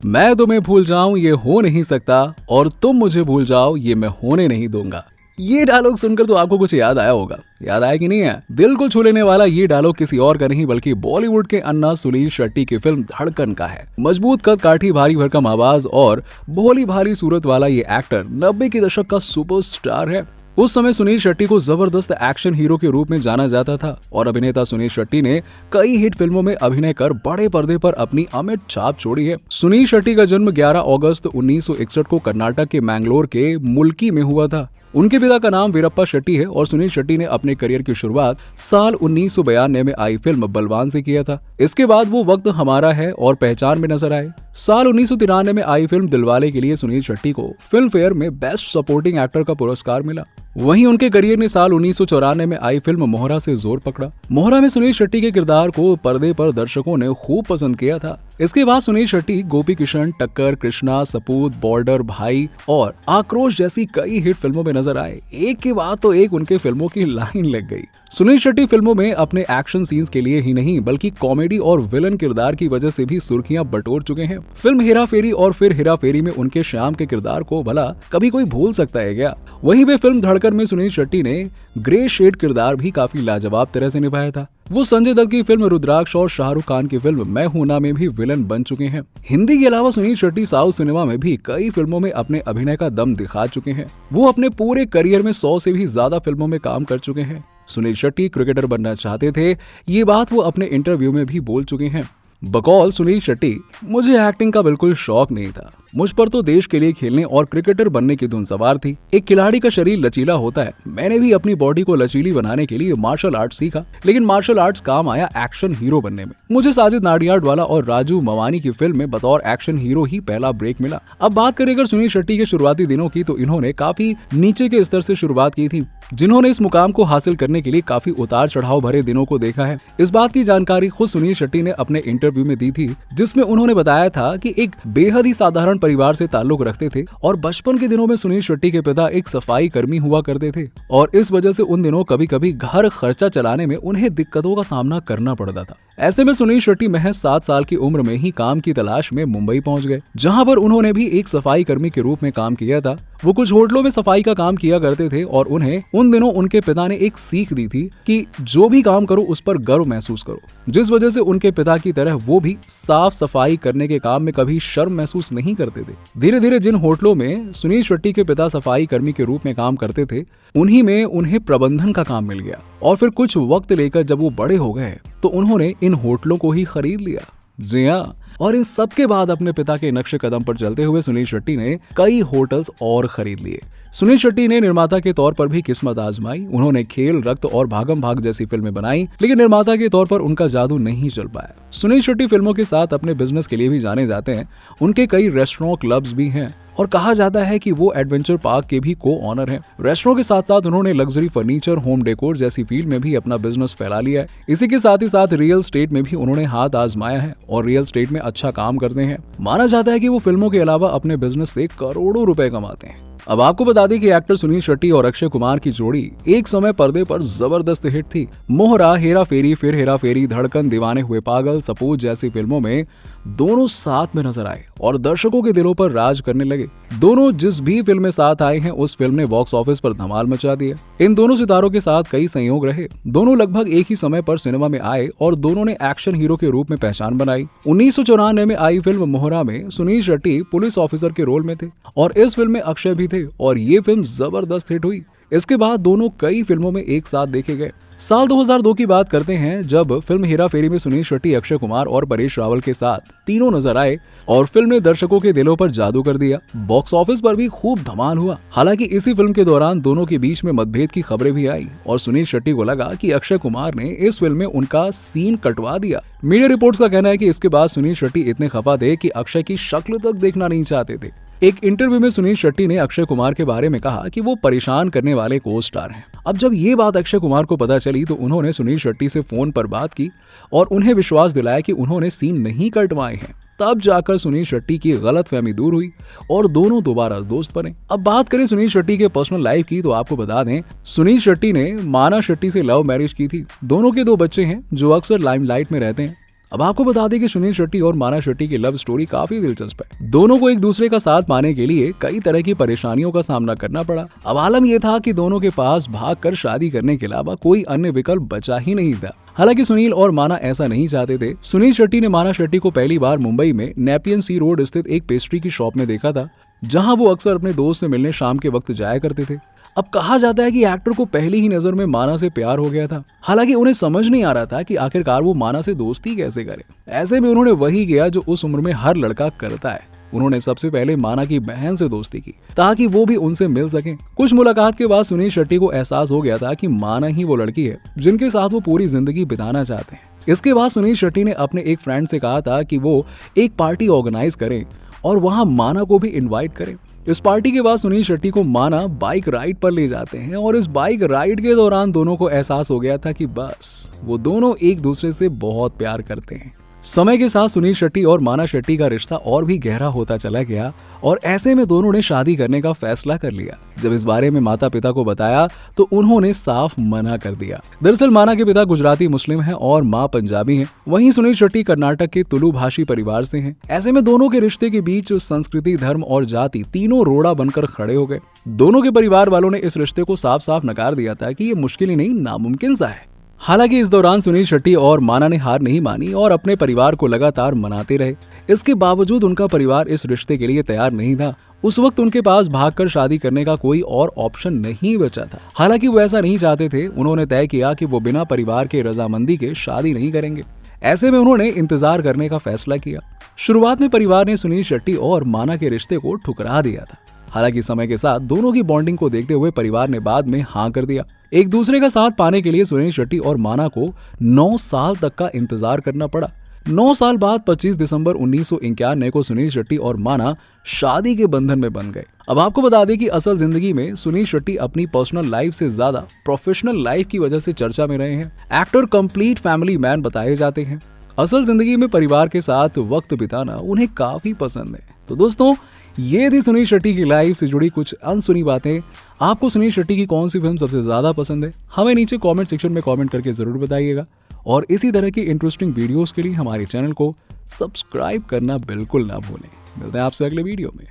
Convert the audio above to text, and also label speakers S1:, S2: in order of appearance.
S1: मैं तुम्हें भूल जाऊं ये हो नहीं सकता, और तुम मुझे भूल जाओ ये मैं होने नहीं दूंगा। ये डायलॉग सुनकर तो आपको कुछ याद आया होगा। याद आया कि नहीं है? दिल को छू लेने वाला ये डायलॉग किसी और का नहीं बल्कि बॉलीवुड के अन्ना सुनील शेट्टी की फिल्म धड़कन का है। मजबूत कद काठी, भारी भरकम आवाज और भोली भाली सूरत वाला ये एक्टर 90 के दशक का सुपरस्टार है। उस समय सुनील शेट्टी को जबरदस्त एक्शन हीरो के रूप में जाना जाता था और अभिनेता सुनील शेट्टी ने कई हिट फिल्मों में अभिनय कर बड़े पर्दे पर अपनी अमिट छाप छोड़ी है। सुनील शेट्टी का जन्म 11 अगस्त 1961 को कर्नाटक के मैंगलोर के मुल्की में हुआ था। उनके पिता का नाम वीरप्पा शेट्टी है और सुनील शेट्टी ने अपने करियर की शुरुआत साल 1992 में आई फिल्म बलवान से किया था। इसके बाद वो वक्त हमारा है और पहचान में नजर आए। साल 1993 में आई फिल्म दिलवाले के लिए सुनील शेट्टी को फिल्म फेयर में बेस्ट सपोर्टिंग एक्टर का पुरस्कार मिला। वहीं उनके करियर ने साल 1994 में आई फिल्म मोहरा से जोर पकड़ा। मोहरा में सुनील शेट्टी के किरदार को पर्दे पर दर्शकों ने खूब पसंद किया था। इसके बाद सुनील शेट्टी गोपी किशन, टक्कर, कृष्णा, सपूत, बॉर्डर, भाई और आक्रोश जैसी कई हिट फिल्मों में नजर आए। एक के बाद तो एक उनके फिल्मों की लाइन लग गई। सुनील शेट्टी फिल्मों में अपने एक्शन सीन्स के लिए ही नहीं बल्कि कॉमेडी और विलन किरदार की वजह से भी सुर्खियां बटोर चुके हैं। फिल्म हेरा फेरी और फिर हेरा फेरी में उनके श्याम के किरदार को भला कभी कोई भूल सकता है क्या? वहीं पे फिल्म धड़कन में सुनील शेट्टी ने ग्रे शेड किरदार भी काफी लाजवाब तरह से निभाया था। वो संजय दत्त की फिल्म रुद्राक्ष और शाहरुख खान की फिल्म मैं हूं ना में भी विलन बन चुके हैं। हिंदी के अलावा सुनील शेट्टी साउथ सिनेमा में भी कई फिल्मों में अपने अभिनय का दम दिखा चुके हैं। वो अपने पूरे करियर में 100 से भी ज्यादा फिल्मों में काम कर चुके हैं। सुनील शेट्टी क्रिकेटर बनना चाहते थे, ये बात वो अपने इंटरव्यू में भी बोल चुके हैं। बकौल सुनील शेट्टी, मुझे एक्टिंग का बिल्कुल शौक नहीं था। मुझ पर तो देश के लिए खेलने और क्रिकेटर बनने की धुन सवार थी। एक खिलाड़ी का शरीर लचीला होता है। मैंने भी अपनी बॉडी को लचीली बनाने के लिए मार्शल आर्ट सीखा, लेकिन मार्शल आर्ट्स काम आया एक्शन हीरो बनने में। मुझे साजिद नाडियाडवाला और राजू मवानी की फिल्म में बतौर एक्शन हीरो ही पहला ब्रेक मिला। अब बात करें अगर सुनील शेट्टी के शुरुआती दिनों की, तो इन्होंने काफी नीचे के स्तर से शुरुआत की थी, जिन्होंने इस मुकाम को हासिल करने के लिए काफी उतार चढ़ाव भरे दिनों को देखा है। इस बात की जानकारी खुद सुनील शेट्टी ने अपने इंटरव्यू में दी थी, जिसमें उन्होंने बताया था कि एक बेहद ही साधारण परिवार से ताल्लुक रखते थे और बचपन के दिनों में सुनील शेट्टी के पिता एक सफाई कर्मी हुआ करते थे और इस वजह से उन दिनों कभी कभी घर खर्चा चलाने में उन्हें दिक्कतों का सामना करना पड़ता था। ऐसे में सुनील शेट्टी महज 7 साल की उम्र में ही काम की तलाश में मुंबई पहुंच गए, जहां पर उन्होंने भी एक सफाई कर्मी के रूप में काम किया था। वो कुछ होटलों में सफाई का काम किया करते थे और उन्हें उन दिनों उनके पिता ने एक सीख दी थी कि जो भी काम करो उस पर गर्व महसूस करो, जिस वजह से उनके पिता की तरह वो भी साफ सफाई करने के काम में कभी शर्म महसूस नहीं करते थे। धीरे धीरे जिन होटलों में सुनील शेट्टी के पिता सफाई कर्मी के रूप में काम करते थे, उन्हीं में उन्हें प्रबंधन का काम मिल गया और फिर कुछ वक्त लेकर जब वो बड़े हो गए तो उन्होंने इन होटलों को ही खरीद लिया। जी हाँ, और इन सब के बाद अपने पिता के नक्शे कदम पर चलते हुए सुनील शेट्टी ने कई होटल्स और खरीद लिए। सुनील शेट्टी ने निर्माता के तौर पर भी किस्मत आजमाई। उन्होंने खेल, रक्त और भागम भाग जैसी फिल्में बनाई, लेकिन निर्माता के तौर पर उनका जादू नहीं चल पाया। सुनील शेट्टी फिल्मों के साथ अपने बिजनेस के लिए भी जाने जाते हैं। उनके कई रेस्टोरेंट, क्लब्स भी हैं और कहा जाता है कि वो एडवेंचर पार्क के भी को ऑनर हैं। रेस्टोरेंट के साथ साथ उन्होंने लग्जरी फर्नीचर, होम डेकोर जैसी फील्ड में भी अपना बिजनेस फैला लिया है। इसी के साथ ही साथ रियल एस्टेट में भी उन्होंने हाथ आजमाया है और रियल एस्टेट में अच्छा काम करते हैं। माना जाता है कि वो फिल्मों के अलावा अपने बिजनेस से करोड़ों रुपए कमाते हैं। अब आपको बता दें कि एक्टर सुनील शेट्टी और अक्षय कुमार की जोड़ी एक समय पर्दे पर जबरदस्त हिट थी। मोहरा, हेरा फेरी, फिर हेरा फेरी, धड़कन, दीवाने हुए पागल, सपूत जैसी फिल्मों में दोनों साथ में नजर आए और दर्शकों के दिलों पर राज करने लगे। दोनों जिस भी फिल्म में साथ आए हैं उस फिल्म ने बॉक्स ऑफिस पर धमाल मचा दिया। इन दोनों सितारों के साथ कई संयोग रहे। दोनों लगभग एक ही समय पर सिनेमा में आए और दोनों ने एक्शन हीरो के रूप में पहचान बनाई। 1994 में आई फिल्म मोहरा में सुनील शेट्टी पुलिस ऑफिसर के रोल में थे और इस फिल्म में अक्षय भी थे और ये फिल्म जबरदस्त हिट हुई। इसके बाद दोनों कई फिल्मों में एक साथ देखे गए। साल 2002 की बात करते हैं, जब फिल्म हेरा फेरी में सुनील शेट्टी, अक्षय कुमार और परेश रावल के साथ तीनों नजर आए और फिल्म ने दर्शकों के दिलों पर जादू कर दिया। बॉक्स ऑफिस पर भी खूब धमाल हुआ। हालांकि इसी फिल्म के दौरान दोनों के बीच में मतभेद की खबरें भी आई और सुनील शेट्टी को लगा कि अक्षय कुमार ने इस फिल्म में उनका सीन कटवा दिया। मीडिया रिपोर्ट्स का कहना है कि इसके बाद सुनील शेट्टी इतने खफा थे कि अक्षय की शक्ल तक देखना नहीं चाहते थे। एक इंटरव्यू में सुनील शेट्टी ने अक्षय कुमार के बारे में कहा कि वो परेशान करने वाले को स्टार हैं। अब जब ये बात अक्षय कुमार को पता चली तो उन्होंने सुनील शेट्टी से फोन पर बात की और उन्हें विश्वास दिलाया कि उन्होंने सीन नहीं कटवाए हैं। तब जाकर सुनील शेट्टी की गलतफहमी दूर हुई और दोनों दोबारा दोस्त बने। अब बात करें सुनील शेट्टी के पर्सनल लाइफ की, तो आपको बता दें सुनील शेट्टी ने माना शेट्टी से लव मैरिज की थी। दोनों के 2 बच्चे हैं जो अक्सर लाइमलाइट में रहते हैं। अब आपको बता दें कि सुनील शेट्टी और माना शेट्टी की लव स्टोरी काफी दिलचस्प है। दोनों को एक दूसरे का साथ पाने के लिए कई तरह की परेशानियों का सामना करना पड़ा। अब आलम यह था कि दोनों के पास भागकर शादी करने के अलावा कोई अन्य विकल्प बचा ही नहीं था। हालांकि सुनील और माना ऐसा नहीं चाहते थे। सुनील शेट्टी ने माना शेट्टी को पहली बार मुंबई में नेपियन सी रोड स्थित एक पेस्ट्री की शॉप में देखा था, जहां वो अक्सर अपने दोस्त से मिलने शाम के वक्त जाया करते थे। अब कहा जाता है कि एक्टर को पहली ही नजर में माना से प्यार हो गया था। हालांकि उन्हें समझ नहीं आ रहा था कि आखिरकार वो माना से दोस्ती कैसे करे। ऐसे में उन्होंने वही किया जो उस उम्र में हर लड़का करता है। उन्होंने सबसे पहले माना की बहन से दोस्ती की ताकि वो भी उनसे मिल सके। कुछ मुलाकात के बाद सुनील शेट्टी को एहसास हो गया था कि माना ही वो लड़की है जिनके साथ वो पूरी जिंदगी बिताना चाहते हैं। इसके बाद सुनील शेट्टी ने अपने एक फ्रेंड से कहा था कि वो एक पार्टी ऑर्गेनाइज करें और वहां माना को भी इनवाइट करें। इस पार्टी के बाद सुनील शेट्टी को माना बाइक राइड पर ले जाते हैं और इस बाइक राइड के दौरान दोनों को एहसास हो गया था कि बस वो दोनों एक दूसरे से बहुत प्यार करते हैं। समय के साथ सुनील शेट्टी और माना शेट्टी का रिश्ता और भी गहरा होता चला गया और ऐसे में दोनों ने शादी करने का फैसला कर लिया। जब इस बारे में माता पिता को बताया तो उन्होंने साफ मना कर दिया। दरअसल माना के पिता गुजराती मुस्लिम हैं और मां पंजाबी हैं। वहीं सुनील शेट्टी कर्नाटक के तुलु भाषी परिवार से हैं। ऐसे में दोनों के रिश्ते के बीच संस्कृति, धर्म और जाति तीनों रोड़ा बनकर खड़े हो गए। दोनों के परिवार वालों ने इस रिश्ते को साफ साफ नकार दिया था कि ये मुश्किल ही नहीं, नामुमकिन सा है। हालांकि इस दौरान सुनील शेट्टी और माना ने हार नहीं मानी और अपने परिवार को लगातार मनाते रहे। इसके बावजूद उनका परिवार इस रिश्ते के लिए तैयार नहीं था। उस वक्त उनके पास भागकर शादी करने का कोई और ऑप्शन नहीं बचा था। हालांकि वो ऐसा नहीं चाहते थे। उन्होंने तय किया कि वो बिना परिवार के रजामंदी के शादी नहीं करेंगे। ऐसे में उन्होंने इंतजार करने का फैसला किया। शुरुआत में परिवार ने सुनील शेट्टी और माना के रिश्ते को ठुकरा दिया था। हालांकि समय के साथ दोनों की बॉन्डिंग को देखते हुए परिवार ने बाद में हाँ कर दिया। एक दूसरे का साथ पाने के लिए सुनील शेट्टी और माना को 9 साल तक का इंतजार करना पड़ा। 9 साल बाद 25 दिसंबर 1991 को सुनील शेट्टी और माना शादी के बंधन में बंध गए। अब आपको बता दें कि असल जिंदगी में सुनील शेट्टी अपनी पर्सनल लाइफ से ज्यादा प्रोफेशनल लाइफ की वजह से चर्चा में रहे हैं। एक्टर कंप्लीट फैमिली मैन बताए जाते हैं। असल जिंदगी में परिवार के साथ वक्त बिताना उन्हें काफी पसंद है। तो दोस्तों, ये थी सुनील शेट्टी की लाइफ से जुड़ी कुछ अनसुनी बातें। आपको सुनील शेट्टी की कौन सी फिल्म सबसे ज्यादा पसंद है, हमें नीचे कमेंट सेक्शन में कमेंट करके जरूर बताइएगा। और इसी तरह की इंटरेस्टिंग वीडियोस के लिए हमारे चैनल को सब्सक्राइब करना बिल्कुल ना भूलें। मिलते हैं आपसे अगले वीडियो में।